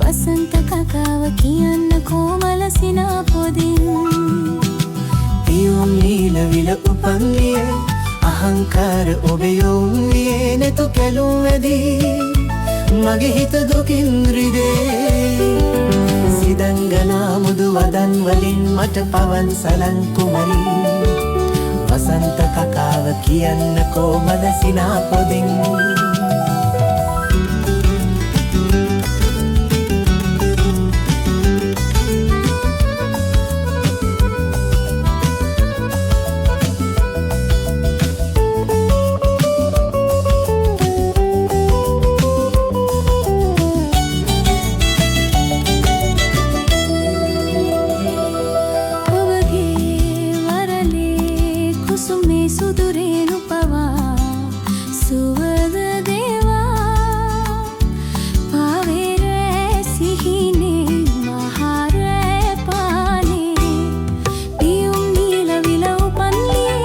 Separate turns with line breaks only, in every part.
වසන්ත කකාව කියන්න කොමල සිනාපොදින්
පියුම් නීල විල උපන්ලිය අහංකාර ඔබේ යොන්ලියේ නැතු කැලුම් වැදී මගේ හිත දුකින් රිදේ සිදංගනා මුදු වදන් වලින් මට පවන් සලන් කුමරී වසන්ත කකාව කියන්න කොමල සිනාපොදින්
සුදුරේනු පවා සුවද දේවා පාවෙරෑ සිහිනේ මහරෑ පානේ පියුම් නීල විල උපන්ලියේ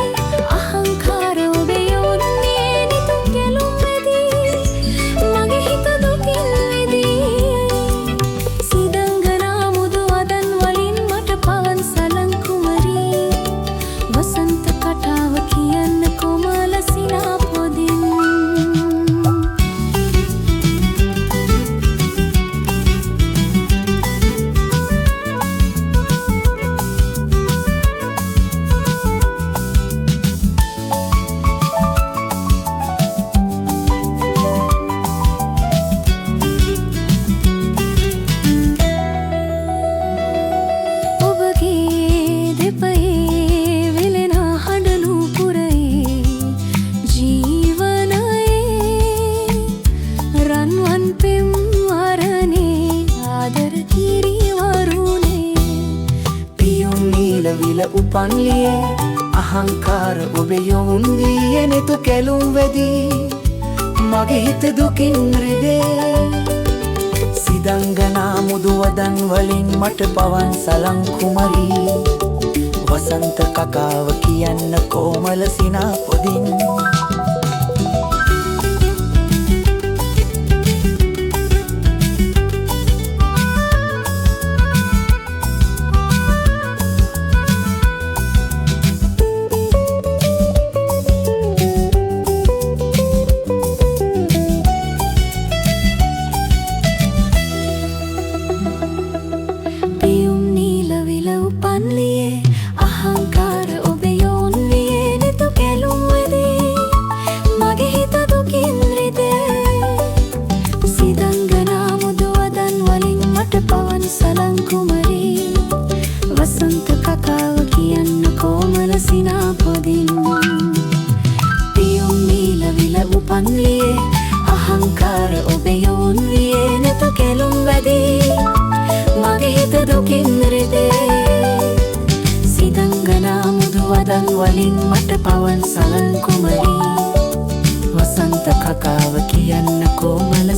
අහංකාර ඔබේ යොන්නේ නිතු කැලුම් වැදී මගේ හිත දුකින් විදී සිදංගනා මුදු වදන් වලින් මට පවන් සලන් කුමරී වසන්ත කටාව කියන්න කොමල සිනාපොදින් ඔබගේ දෙපයේ වෙලෙන හඬලු පුරේ ජීවනයේ රන්වන් පෙම් වරනේ ආදර කිරි වරුනේ
පියුම් නීල විල උපන්ලියේ අහංකාර ඔබේ යොන්ලියේ නැතු කැලුම් වැදී මගේ හිත දුකින් රිදේ සිදංගනා මුදු වදන් වලින් මට පවන් සලන් කුමරී වසන්ත කකාව කියන්න කොමල සිනාපොදින්
පියුම් නීල විල උපන්ලියේ අහංකාර ඔබේ යොන්ලියේ නැතු කැලුම් වැදී මගේ හිත දුකින් රිදේ සිදංගනා මුදු වදන් වලින් මට පවන් සලන් කුමරී වසන්ත කකාව කියන්න කොමල සිනාපොදින් පියුම් නීල විල උපන්ලියේ අහංකාර ඔබේ යොන්ලියේ නැතු කැලුම් වැදී මගේ හිත දුකින් රිදේ සිදංගනා මුදු වදන් වලින් මට පවන් සලන් කුමරී වසන්ත කකාව කියන්න කොමල